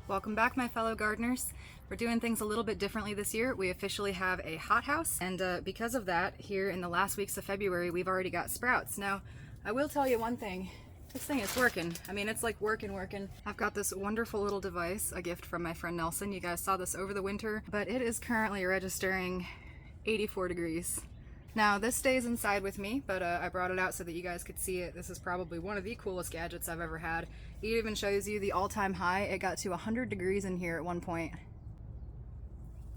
Welcome back, my fellow gardeners. We're doing things a little bit differently this year. We officially have a hothouse, and because of that, here in the last weeks of February, we've already got sprouts. Now, I will tell you one thing. This thing is working. I mean, it's like working. I've got this wonderful little device, a gift from my friend Nelson. You guys saw this over the winter, but it is currently registering 84 degrees. Now, this stays inside with me, but I brought it out so that you guys could see it. This is probably one of the coolest gadgets I've ever had. It even shows you the all-time high. It got to 100 degrees in here at one point.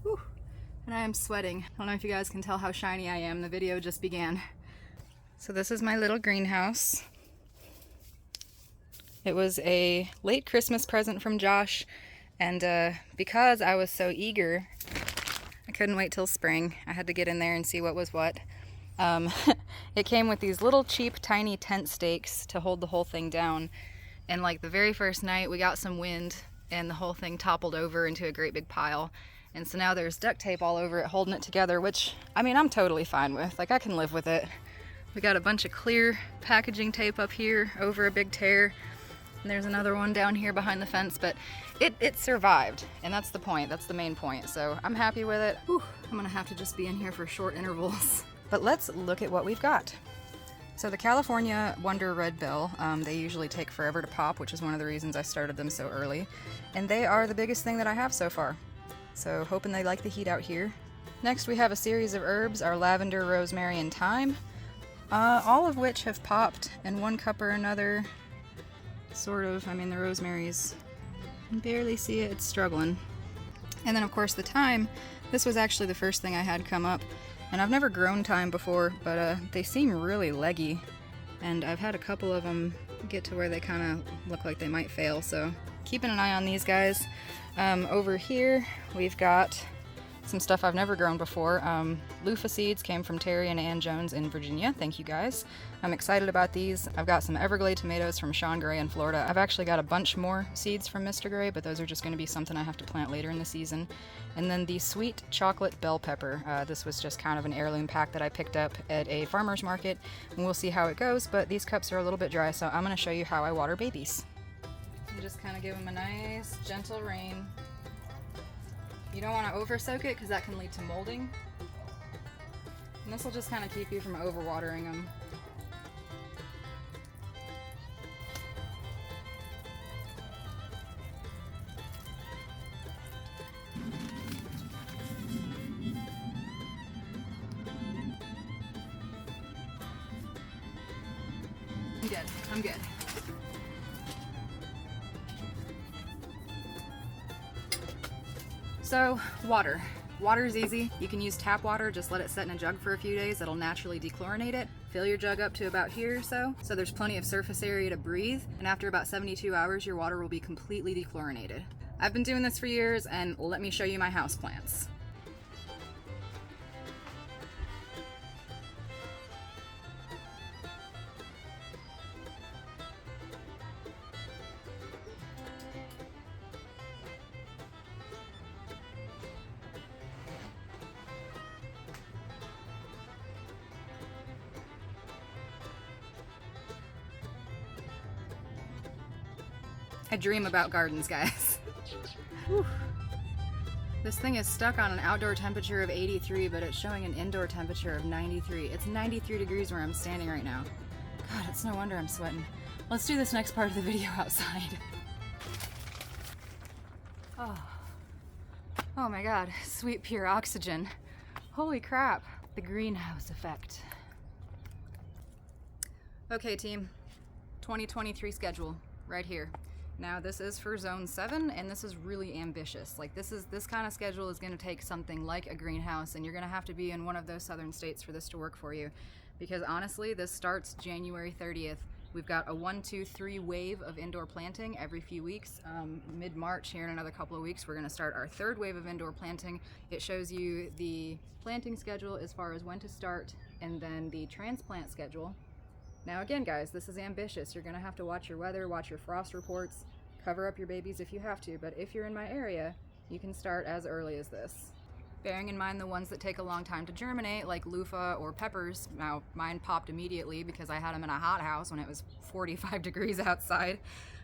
Whew. And I am sweating. I don't know if you guys can tell how shiny I am. The video just began. So this is my little greenhouse. It was a late Christmas present from Josh, and because I was so eager, I couldn't wait till spring. I had to get in there and see what was what. It came with these little cheap tiny tent stakes to hold the whole thing down, and like the very first night we got some wind and the whole thing toppled over into a great big pile, and so now there's duct tape all over it holding it together, which I mean I'm totally fine with. Like, I can live with it. We got a bunch of clear packaging tape up here over a big tear, and there's another one down here behind the fence, but it survived, and that's the point. That's the main point. So I'm happy with it. Whew, I'm gonna have to just be in here for short intervals. But let's look at what we've got. So the California Wonder Red Bell, they usually take forever to pop, which is one of the reasons I started them so early. And they are the biggest thing that I have so far. So hoping they like the heat out here. Next we have a series of herbs, our lavender, rosemary, and thyme. All of which have popped in one cup or another. Sort of. I mean, the rosemary's, you can barely see it, it's struggling. And then of course the thyme, this was actually the first thing I had come up, and I've never grown thyme before, but they seem really leggy, and I've had a couple of them get to where they kind of look like they might fail, so keeping an eye on these guys. Over here we've got some stuff I've never grown before. Loofah seeds came from Terry and Ann Jones in Virginia. Thank you guys. I'm excited about these. I've got some Everglade tomatoes from Sean Gray in Florida. I've actually got a bunch more seeds from Mr. Gray, but those are just going to be something I have to plant later in the season. And then the sweet chocolate bell pepper. This was just kind of an heirloom pack that I picked up at a farmer's market, and we'll see how it goes, but these cups are a little bit dry, so I'm going to show you how I water babies. You just kind of give them a nice gentle rain. You don't want to over soak it because that can lead to molding. And this will just kind of keep you from overwatering them. I'm good. So, water. Water is easy. You can use tap water, just let it set in a jug for a few days. It'll naturally dechlorinate it. Fill your jug up to about here or so there's plenty of surface area to breathe, and after about 72 hours, your water will be completely dechlorinated. I've been doing this for years, and let me show you my houseplants. I dream about gardens, guys. Whew. This thing is stuck on an outdoor temperature of 83, but it's showing an indoor temperature of 93. It's 93 degrees where I'm standing right now. God, it's no wonder I'm sweating. Let's do this next part of the video outside. Oh my God, sweet pure oxygen. Holy crap, the greenhouse effect. Okay team, 2023 schedule, right here. Now this is for zone 7, and this is really ambitious. Like this kind of schedule is going to take something like a greenhouse, and you're going to have to be in one of those southern states for this to work for you, because honestly this starts January 30th. We've got a 1, 2, 3 wave of indoor planting every few weeks. Mid-March, here in another couple of weeks, we're going to start our 3rd wave of indoor planting. It shows you the planting schedule as far as when to start, and then the transplant schedule. Now again guys, this is ambitious. You're going to have to watch your weather, watch your frost reports, cover up your babies if you have to, but if you're in my area, you can start as early as this. Bearing in mind the ones that take a long time to germinate, like loofah or peppers. Now, mine popped immediately because I had them in a hothouse when it was 45 degrees outside.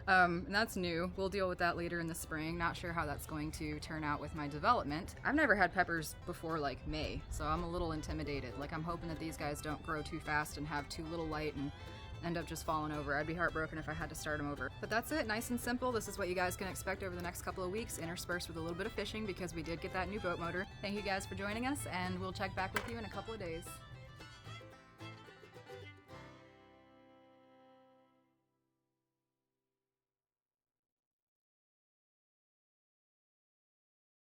And that's new. We'll deal with that later in the spring. Not sure how that's going to turn out with my development. I've never had peppers before like May, so I'm a little intimidated. Like, I'm hoping that these guys don't grow too fast and have too little light and end up just falling over. I'd be heartbroken if I had to start them over. But that's it, nice and simple. This is what you guys can expect over the next couple of weeks, interspersed with a little bit of fishing because we did get that new boat motor. Thank you guys for joining us, and we'll check back with you in a couple of days.